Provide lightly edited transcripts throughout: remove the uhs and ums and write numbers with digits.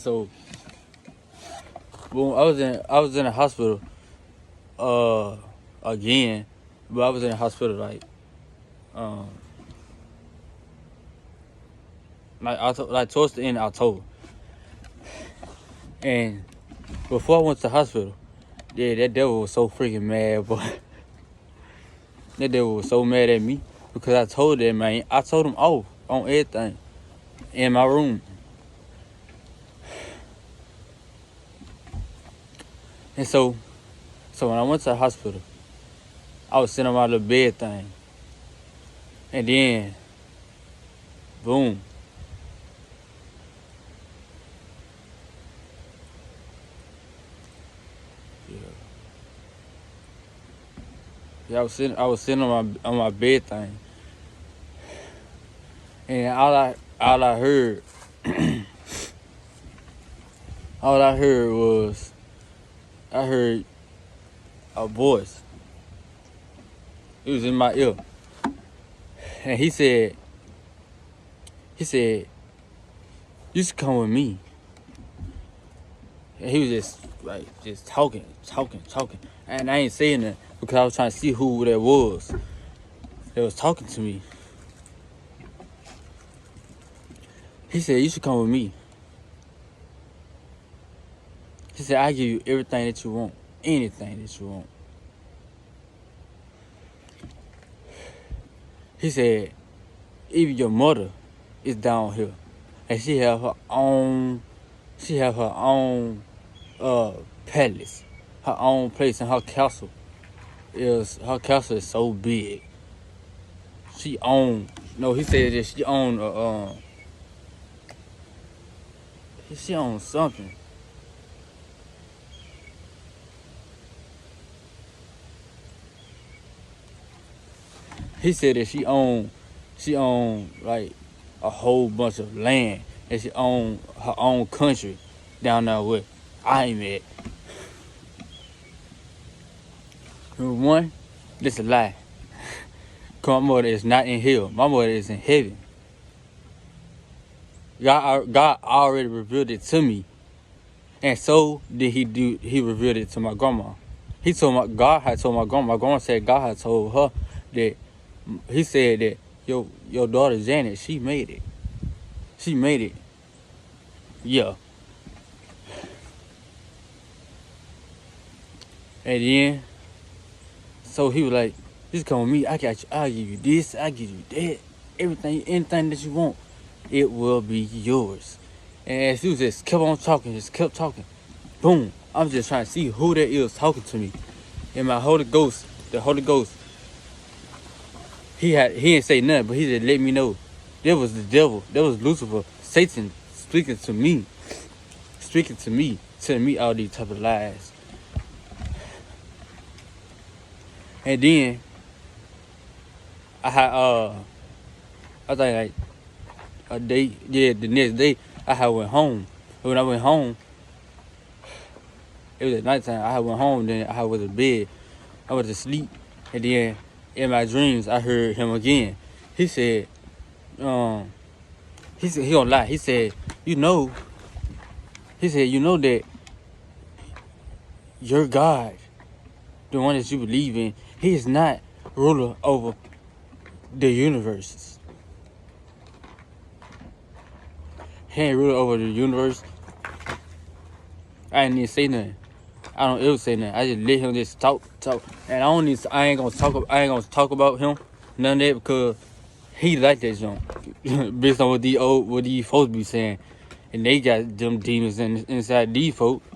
So, boom, I was in the hospital, again, but I was in the hospital um, like towards the end of October, and before I went to the hospital, yeah, that devil was so freaking mad, boy. That devil was so mad at me because I told him, man, I told him off on everything in my room, and so when I went to the hospital, I was sitting on my little bed thing, and then, boom. Yeah, I was sitting on my bed thing, and all I heard all I heard was I heard a voice. It was in my ear, and he said, "You should come with me." And he was just talking, and I ain't saying that because I was trying to see who that was talking to me. He said, "You should come with me." He said, "I give you everything that you want, anything that you want." He said, "Even your mother is down here, and she have her own palace, her own place, and her castle is so big. She own no, he said that she owned something. He said that she owned like a whole bunch of land, and she owned her own country down there where I'm at. Number one, this a lie. Cause my mother is not in hell. My mother is in heaven. God already revealed it to me, and so did He revealed it to my grandma. God had told my grandma. My grandma said God had told her that He said that your daughter Janet, she made it. She made it. Yeah. And then, so he was like, "Just come with me. I got you. I'll give you this. I give you that. Everything, anything that you want, it will be yours." And as he was just kept on talking, just kept talking. Boom. I'm just trying to see who that is talking to me. And my Holy Ghost, the Holy Ghost, he didn't say nothing, but he just let me know that was the devil. That was Lucifer, Satan speaking to me, telling me all these type of lies. And then I had I think like a day, yeah, the next day I had went home. When I went home, it was at nighttime. I had went home, then I was in bed. I went to sleep, and then in my dreams I heard him again. He said, he don't lie. He said, you know that your God, the one that you believe in, He is not ruler over the universes. He ain't ruler over the universe. I ain't even say nothing. I don't ever say nothing. I just let him just talk, and I ain't gonna talk about him, none of that, because he like that junk, based on what these folks be saying, and they got them demons inside these folks.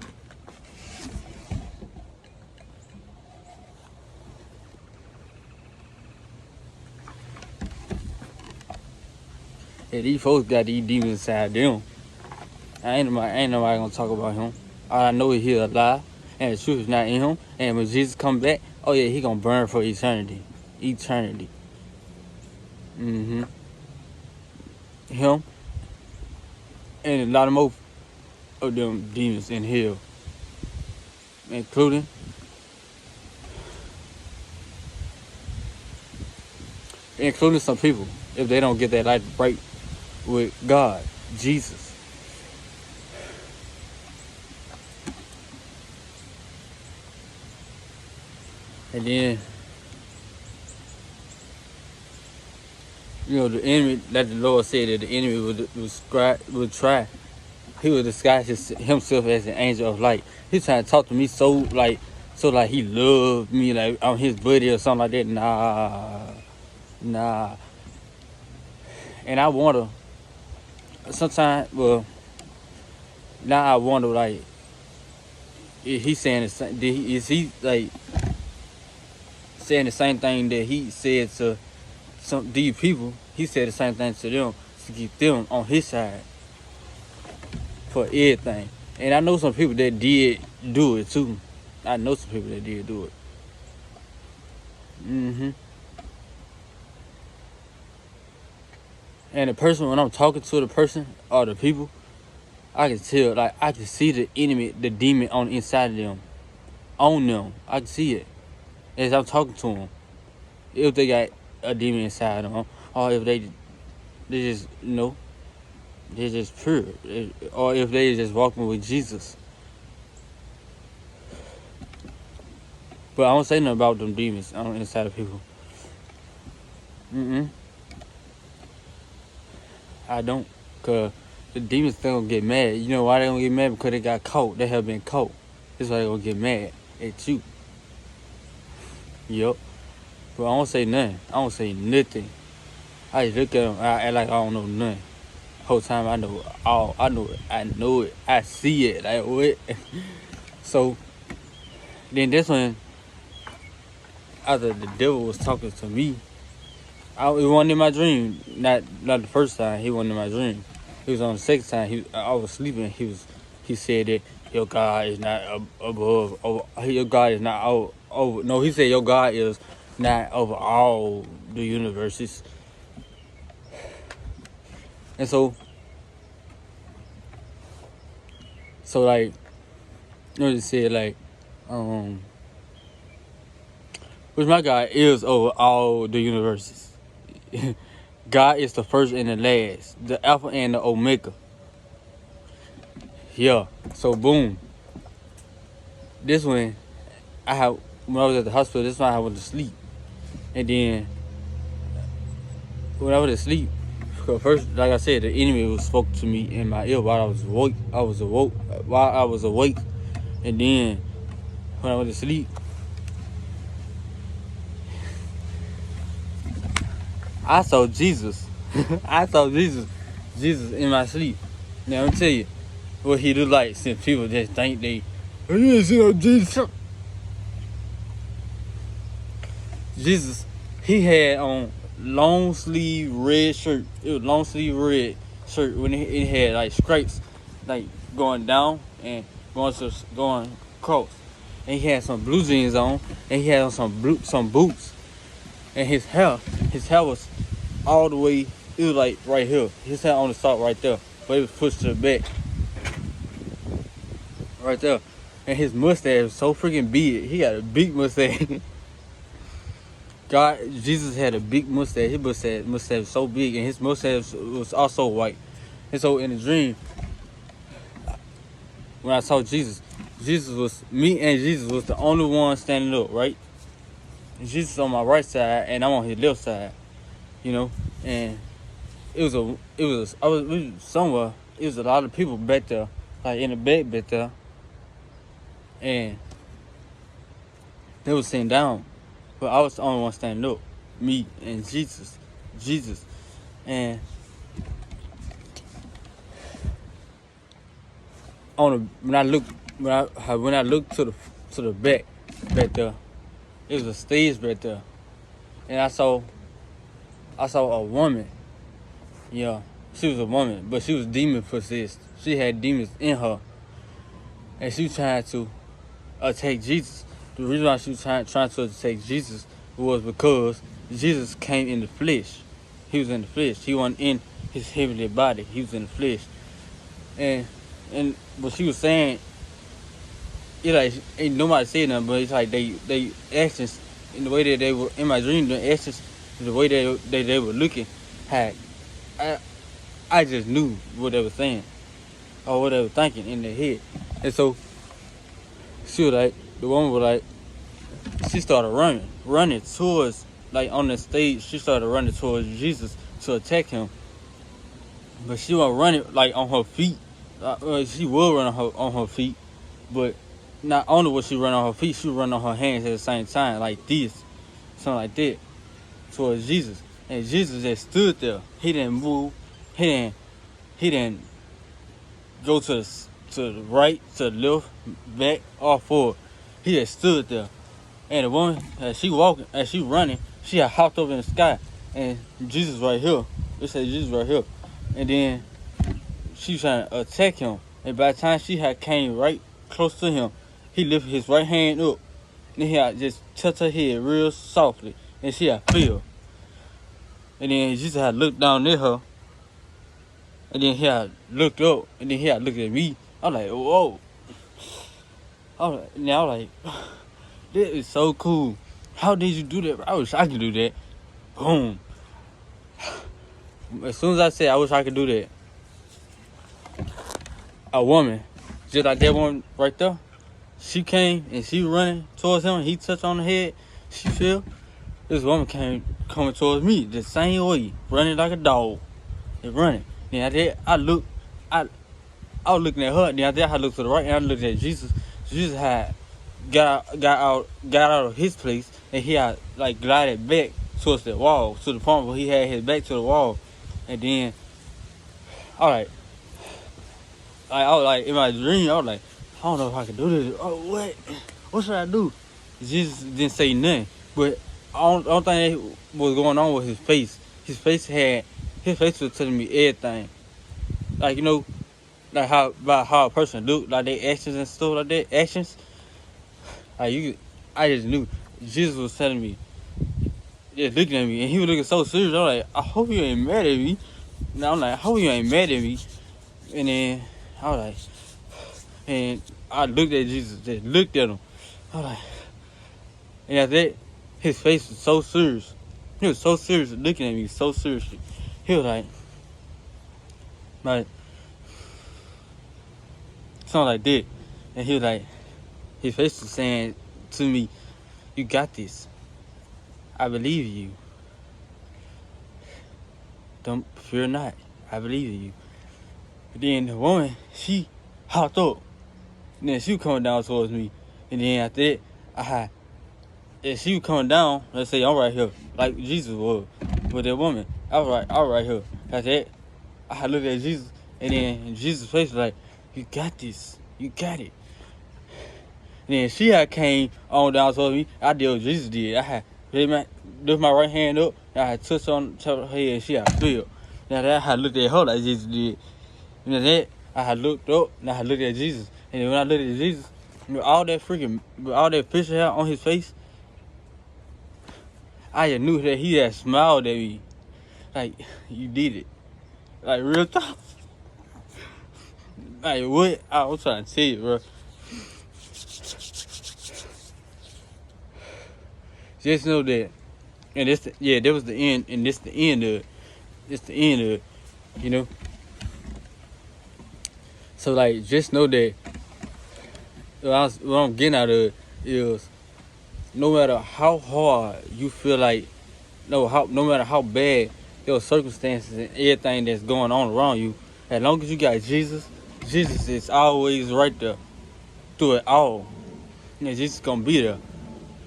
Yeah, these folks got these demons inside them. Ain't nobody gonna talk about him. All I know is he alive, and the truth is not in him. And when Jesus come back, oh yeah, he gonna burn for eternity. Him and a lot of more of them demons in hell, including some people, if they don't get that life right with God, Jesus. And then, the enemy, like the Lord said, that the enemy would try. He would disguise himself as an angel of light. He's trying to talk to me so like he loved me, like I'm his buddy or something like that. Nah. And I wonder, sometimes, well, now I wonder, like, is he saying the same? Is he like saying the same thing that he said to these people? He said the same thing to them to keep them on his side for everything. And I know some people that did do it too. I know some people that did do it. And the person, when I'm talking to the person or the people, I can tell, like, I can see the enemy, the demon on the inside of them, on them. I can see it as I'm talking to them. If they got a demon inside of them, or if they just, they're just pure, or if they just walking with Jesus. But I don't say nothing about them demons on the inside of people. I don't, cause the demons still gonna get mad. You know why they gonna get mad? Because they got caught. They have been caught. That's why they gonna get mad at you. Yup. But I don't say nothing. I don't say nothing. I just look at them. I act like I don't know nothing. Whole time I know all. I know it. I see it. Like what? So then this one, after the devil was talking to me, it wasn't in my dream. Not the first time. He wasn't in my dream. He was on the second time. I was sleeping. He said that your God is not above. Your God is not over. No, he said your God is not over all the universes. And so like, he said like, which my God is over all the universes. God is the first and the last, the Alpha and the Omega. Yeah. So boom. This one, when I was at the hospital, this one I went to sleep. And then when I went to sleep, first, like I said, the enemy spoke to me in my ear while I was awake. And then when I went to sleep, I saw Jesus. I saw Jesus in my sleep. Now I'm gonna tell you what he look like, since people just think they didn't see no Jesus. Jesus, he had on long sleeve red shirt. It was long sleeve red shirt when it had like stripes, like going down and going across. And he had some blue jeans on, and he had on some boots. And his hair was all the way. It was like right here. His hair on the top right there, but it was pushed to the back, right there. And his mustache was so freaking big. He got a big mustache. Jesus had a big mustache. His mustache was so big, and his mustache was also white. And so in the dream, when I saw Jesus was the only one standing up, right? And Jesus on my right side, and I'm on his left side, and it was somewhere. It was a lot of people back there, like in the back back there, and they was sitting down, but I was the only one standing up, me and Jesus, and when I looked to the back there, it was a stage back there, and I saw a woman. Yeah, she was a woman, but she was demon possessed. She had demons in her, and she was trying to attack Jesus. The reason why she was trying to attack Jesus was because Jesus came in the flesh. He was in the flesh. He wasn't in his heavenly body. He was in the flesh. And what she was saying, ain't nobody said nothing, but it's like they actions, in the way that they were in my dream, the actions, the way they were looking, I just knew what they were saying or what they were thinking in their head. And so the woman was like, she started running towards, like on the stage. She started running towards Jesus to attack him, but she wasn't running like on her feet. She will run on her feet, but not only was she running on her feet, she was running on her hands at the same time, like this, something like that, towards Jesus. And Jesus just stood there. He didn't move. He didn't go to the right, to the left, back, or forward. He just stood there. And the woman, as she running, she had hopped up in the sky. And Jesus right here. It said Jesus right here. And then she was trying to attack him. And by the time she had came right close to him, he lifted his right hand up. And he had just touched her head real softly. And she had fell. And then Jesus had looked down at her. And then he had looked up. And then he had looked at me. I was like, whoa. I was like, this is so cool. How did you do that? I wish I could do that. Boom. As soon as I said I wish I could do that, a woman, just like that one right there, she came and she running towards him. He touched on the head. She fell. This woman coming towards me the same way, running like a dog. And running. Then after that, I was looking at her. Then after that, I looked to the right and I looked at Jesus. Jesus had got out of his place and he had like glided back towards the wall, to the point where he had his back to the wall. And then I was like in my dream, I was like, I don't know if I can do this. Oh, what should I do? Jesus didn't say nothing, but I don't think that was going on with his face. His face was telling me everything. Like, you know, like how a person look, like their actions and stuff like that. Actions. Like I just knew Jesus was telling me, just looking at me, and he was looking so serious. I was like, I hope you ain't mad at me. And I'm like, I hope you ain't mad at me. And then I was like, and I looked at Jesus, just looked at him. I was like, and after that, his face was so serious. He was so serious, looking at me so seriously. He was like something like that. And he was like, his face was saying to me, you got this. I believe you. Don't fear not. I believe in you. But then the woman, she hopped up. And then she was coming down towards me. And then after that, and she was coming down, let's say I'm right here, like Jesus was. With that woman, I was right here. After that, I looked at Jesus, and then Jesus' face was like, you got this. You got it. And then she had came on down towards me. I did what Jesus did. I had lift my right hand up, and I had touched on top of her head, and she had fell. Now that I had looked at her like Jesus did. And then that, I had looked up, and I had looked at Jesus. And then when I looked at Jesus, with all that fish hair on his face, I just knew that he had smiled at me. Like, you did it. Like, real talk. Like, what? I was trying to tell you, bro. Just know that, and that was the end, and this the end of it. It's the end of it, you know? So, like, just know that what I'm getting out of it is, no matter how hard you feel like, no matter how bad your circumstances and everything that's going on around you, as long as you got Jesus is always right there through it all. And Jesus is gonna be there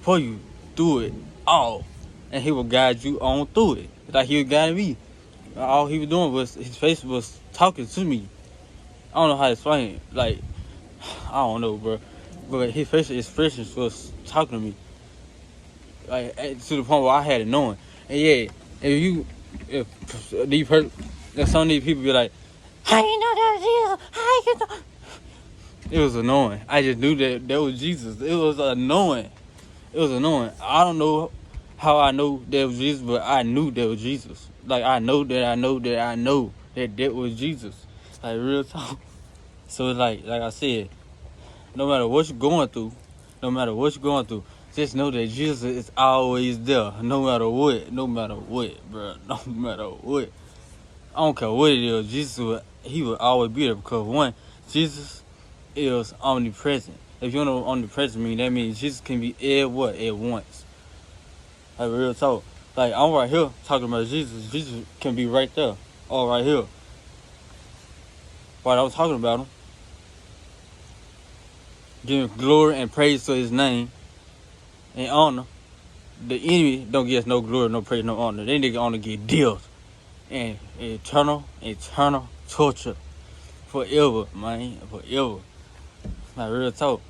for you through it all, and he will guide you on through it, like he was guiding me. All he was doing was his face was talking to me. I don't know how to explain it. Like, I don't know, bro, but his facial expressions was talking to me, like to the point where I had it knowing. And yeah, if some of these people be like, how you know that was Jesus? How you know? It was annoying. I just knew that was Jesus. It was annoying. I don't know how I know that was Jesus, but I knew that was Jesus. Like, I know that was Jesus. Like, real talk. So it's like I said, no matter what you're going through, just know that Jesus is always there. No matter what, bro. No matter what. I don't care what it is. He will always be there, because one, Jesus is omnipresent. If you know omnipresent mean, that means Jesus can be at once. Like real talk. Like I'm right here talking about Jesus. Jesus can be right there. All right here. While I was talking about him. Giving glory and praise to his name and honor. The enemy don't give us no glory, no praise, no honor. They nigga only get deals. And eternal torture. Forever, man. Forever. Like real talk.